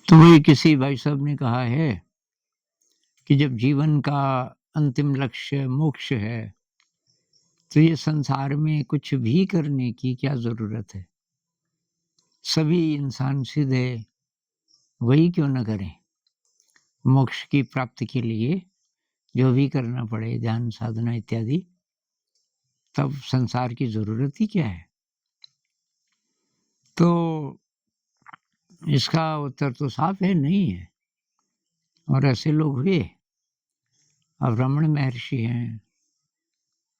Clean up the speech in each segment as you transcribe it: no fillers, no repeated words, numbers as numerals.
तो वही किसी भाई साहब ने कहा है कि जब जीवन का अंतिम लक्ष्य मोक्ष है, तो ये संसार में कुछ भी करने की क्या ज़रूरत है? सभी इंसान सीधे वही क्यों ना करें? मोक्ष की प्राप्ति के लिए जो भी करना पड़े, ध्यान साधना इत्यादि, तब संसार की ज़रूरत ही क्या है? तो इसका उत्तर तो साफ है, नहीं है। और ऐसे लोग हुए। अब रमण महर्षि हैं,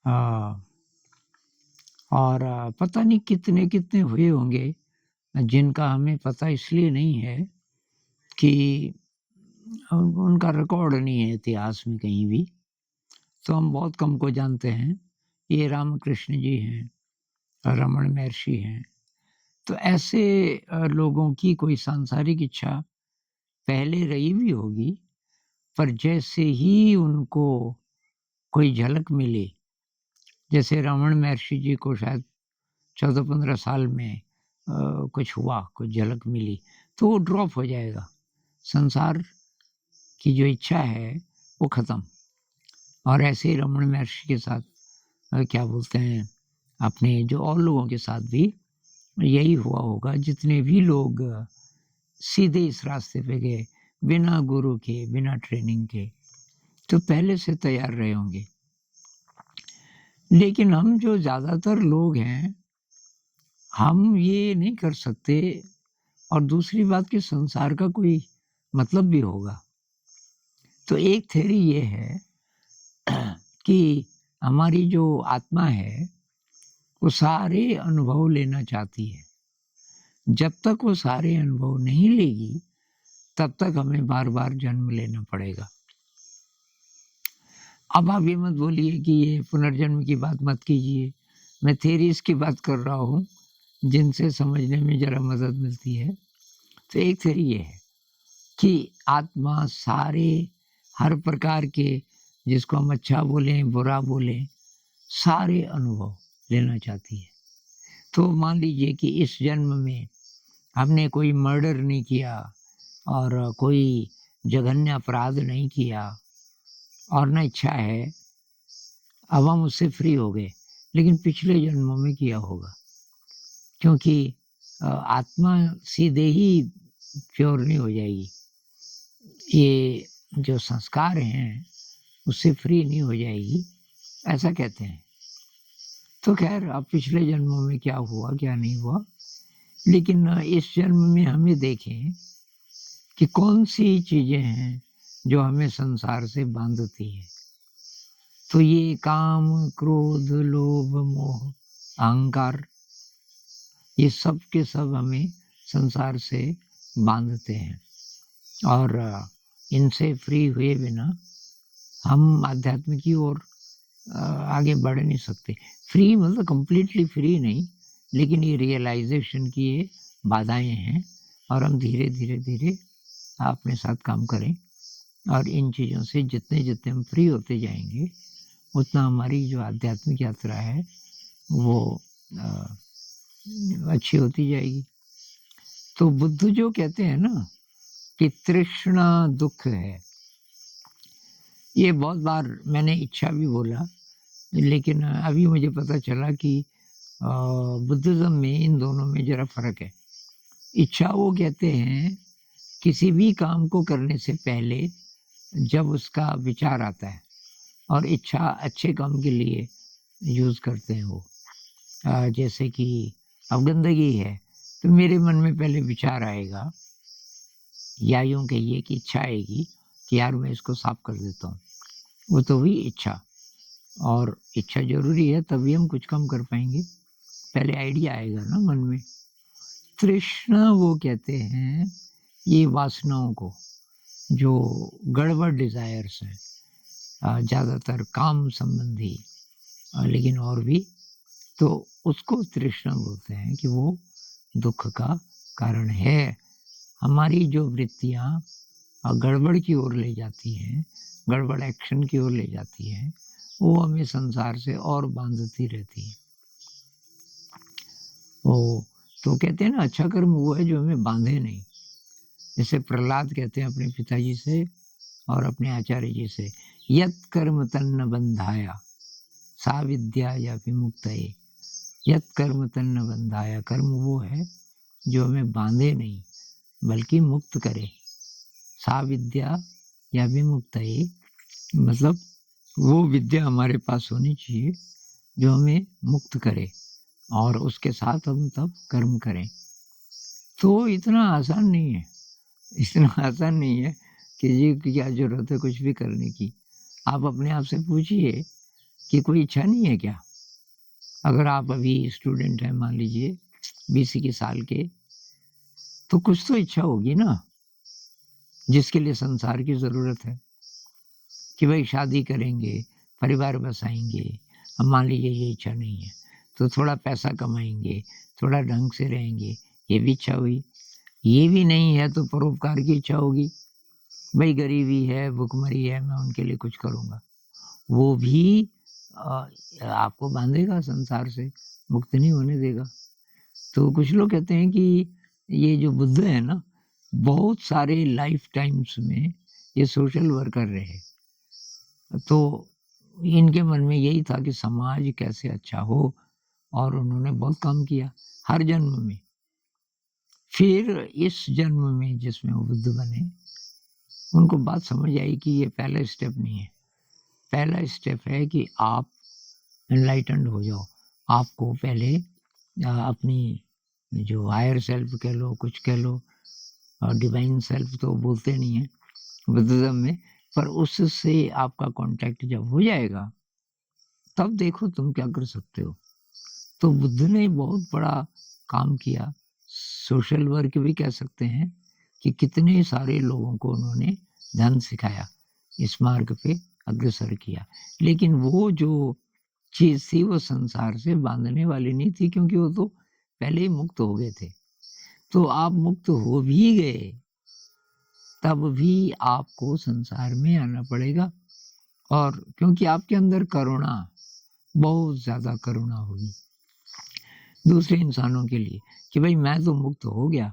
अ, और पता नहीं कितने-कितने हुए होंगे, जिनका हमें पता इसलिए नहीं है कि उनका रिकॉर्ड नहीं है इतिहास में कहीं भी, तो हम बहुत कम को जानते हैं। ये रामकृष्ण जी हैं, रमण महर्षि हैं। तो ऐसे लोगों की कोई सांसारिक इच्छा पहले रही भी होगी, पर जैसे ही उनको कोई झलक मिली, जैसे रमण महर्षि जी को शायद 14-15 साल में कुछ हुआ, कुछ झलक मिली, तो वो ड्रॉप हो जाएगा। संसार की जो इच्छा है, वो खत्म। और ऐसे ही रमण महर्षि के साथ क्या बोलते हैं, अपने जो और लोगों के साथ भी यही हुआ होगा। जितने भी लोग सीधे इस रास्ते पे गए, बिना गुरु के, बिना ट्रेनिंग के, तो पहले से तैयार रहे होंगे। लेकिन हम जो ज़्यादातर लोग हैं, हम ये नहीं कर सकते। और दूसरी बात कि संसार का कोई मतलब भी होगा। तो एक थ्योरी ये है कि हमारी जो आत्मा है, वो सारे अनुभव लेना चाहती है। जब तक वो सारे अनुभव नहीं लेगी, तब तक हमें बार-बार जन्म लेना पड़ेगा। अब आप ये मत बोलिए कि ये पुनर्जन्म की बात मत कीजिए। मैं थ्योरीज़ की बात कर रहा हूँ, जिनसे समझने में ज़रा मदद मिलती है। तो एक थ्योरी ये है कि आत्मा सारे हर प्रकार के, जिसको हम अच्छा बोलें, बुरा बोलें, सारे अनुभव लेना चाहती है। तो मान लीजिए कि इस जन्म में हमने कोई मर्डर नहीं किया और कोई जघन्य अपराध नहीं किया और ना इच्छा है, अब हम उससे फ्री हो गए, लेकिन पिछले जन्मों में किया होगा। क्योंकि आत्मा सीधे ही प्योर नहीं हो जाएगी। ये जो संस्कार हैं, उससे फ्री नहीं हो जाएगी, ऐसा कहते हैं। तो ख़ैर अब पिछले जन्मों में क्या हुआ, क्या नहीं हुआ, लेकिन इस जन्म में हमें देखें कि कौन-सी चीज़ें हैं, जो हमें संसार से बाँधती हैं। तो ये काम, क्रोध, लोभ, मोह, अहंकार, ये सब के सब हमें संसार से बाँधते हैं। और इनसे फ्री हुए बिना हम आध्यात्म की ओर आगे बढ़ नहीं सकते। फ्री मतलब कंप्लीटली फ्री नहीं, लेकिन ये रियलाइज़ेशन की ये बाधाएँ हैं। और हम धीरे-धीरे अपने साथ काम करें और इन चीज़ों से जितने-जितने हम फ्री होते जाएँगे, उतना हमारी जो आध्यात्मिक यात्रा है, वो अ, अच्छी होती जाएगी। तो बुद्ध जो कहते हैं ना कि तृष्णा दुःख है, ये बहुत बार मैंने इच्छा भी बोला, लेकिन अभी मुझे पता चला कि बुद्धिज़्म में इन दोनों में ज़रा फ़र्क है। इच्छा वो कहते हैं किसी भी काम को करने से पहले जब उसका विचार आता है, और इच्छा अच्छे काम के लिए यूज़ करते हैं वो। जैसे कि अब गंदगी है, तो मेरे मन में पहले विचार आएगा, या यूँ कहिए कि इच्छा आएगी कि यार मैं इसको साफ कर देता हूँ। वो तो हुई इच्छा। और इच्छा ज़रूरी है, तभी हम कुछ काम कर पाएँगे। पहले आइडिया आएगा ना मन में। तृष्णा वो कहते हैं ये वासनाओं को, जो गड़बड़ डिज़ायर्स हैं, ज़्यादातर काम संबंधी, लेकिन और भी, तो उसको तृष्णा बोलते हैं कि वो दुःख का कारण है। हमारी जो वृत्तियाँ गड़बड़ की ओर ले जाती हैं, गड़बड़ एक्शन की ओर ले जाती हैं, वो हमें संसार से और बाँधती रहती हैं। तो कहते हैं ना, अच्छा कर्म वो है जो हमें बाँधे नहीं। जैसे प्रहलाद कहते हैं अपने पिताजी से और अपने आचार्य जी से, यत् कर्म तन्न बंधाया सा विद्या या विमुक्तये। यत् कर्म तन्न बंधाया, कर्म वो है जो हमें बांधे नहीं बल्कि मुक्त करे। सा विद्या या विमुक्तये, मतलब वो विद्या हमारे पास होनी चाहिए जो हमें मुक्त करे और उसके साथ हम तब कर्म करें। तो इतना आसान नहीं है, इतना आसान नहीं है कि जी क्या ज़रूरत है कुछ भी करने की। आप अपने आप से पूछिए कि कोई इच्छा नहीं है क्या? अगर आप अभी स्टूडेंट हैं मान लीजिए 20-21 साल के, तो कुछ तो इच्छा होगी ना, जिसके लिए संसार की ज़रूरत है कि भाई शादी करेंगे, परिवार बसाएँगे। अब मान लीजिए ये इच्छा नहीं है, तो थोड़ा पैसा कमाएँगे, थोड़ा ढंग से रहेंगे, ये भी इच्छा हुई। ये भी नहीं है तो परोपकार की इच्छा होगी, भई गरीबी है, भुखमरी है, मैं उनके लिए कुछ करूँगा। वो भी आपको बाँधेगा संसार से, मुक्त नहीं होने देगा। तो कुछ लोग कहते हैं कि ये जो बुद्ध है ना, बहुत सारे लाइफ़ टाइम्स में ये सोशल वर्कर रहे। तो इनके मन में यही था कि समाज कैसे अच्छा हो और उन्होंने बहुत काम किया हर जन्म में। फिर इस जन्म में जिसमें वो बुद्ध बने, उनको बात समझ आई कि ये पहला स्टेप नहीं है। पहला स्टेप है कि आप एनलाइटेंड हो जाओ। आपको पहले अपनी जो हायर सेल्फ कह लो, कुछ कह लो, डिवाइन सेल्फ तो बोलते नहीं हैं बुद्धिज़्म में, पर उससे आपका कॉन्टैक्ट जब हो जाएगा, तब देखो तुम क्या कर सकते हो। तो बुद्ध ने बहुत बड़ा काम किया, सोशल वर्क भी कह सकते हैं कि कितने सारे लोगों को उन्होंने धर्म सिखाया, इस मार्ग पे अग्रसर किया। लेकिन वो जो चीज़ थी वो संसार से बाँधने वाली नहीं थी क्योंकि वो तो पहले ही मुक्त हो गए थे। तो आप मुक्त हो भी गए, तब भी आपको संसार में आना पड़ेगा और क्योंकि आपके अंदर करुणा, बहुत ज़्यादा करुणा होगी दूसरे इंसानों के लिए कि भाई मैं तो मुक्त हो गया,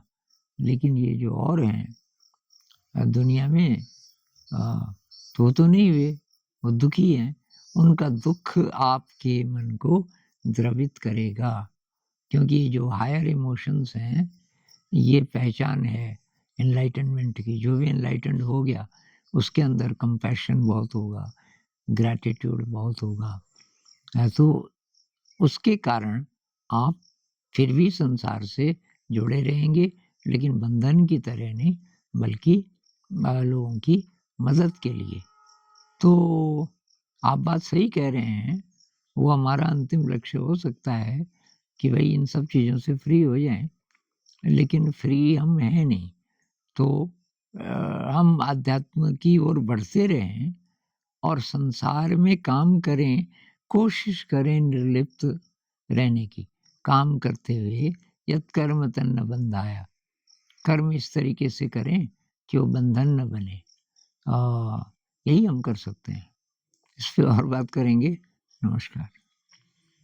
लेकिन ये जो और हैं दुनिया में तो नहीं हुए, वो दुखी हैं। उनका दुःख आपके मन को द्रवित करेगा क्योंकि ये जो हायर इमोशंस हैं, ये पहचान है एनलाइटनमेंट की। जो भी एनलाइटेंड हो गया, उसके अंदर कंपैशन बहुत होगा, ग्रैटिट्यूड बहुत होगा। तो उसके कारण आप फिर भी संसार से जुड़े रहेंगे, लेकिन बंधन की तरह नहीं, बल्कि लोगों की मदद के लिए। तो आप बात सही कह रहे हैं, वो हमारा अंतिम लक्ष्य हो सकता है कि भई इन सब चीज़ों से फ्री हो जाएँ, लेकिन फ्री हम हैं नहीं। तो हम अध्यात्म की ओर बढ़ते रहें और संसार में काम करें, कोशिश करें निर्लिप्त रहने की। काम करते हुए यत् कर्म तन्न बंधाया, कर्म इस तरीके से करें कि वो बंधन न बने। यही हम कर सकते हैं। इस पे और बात करेंगे। नमस्कार।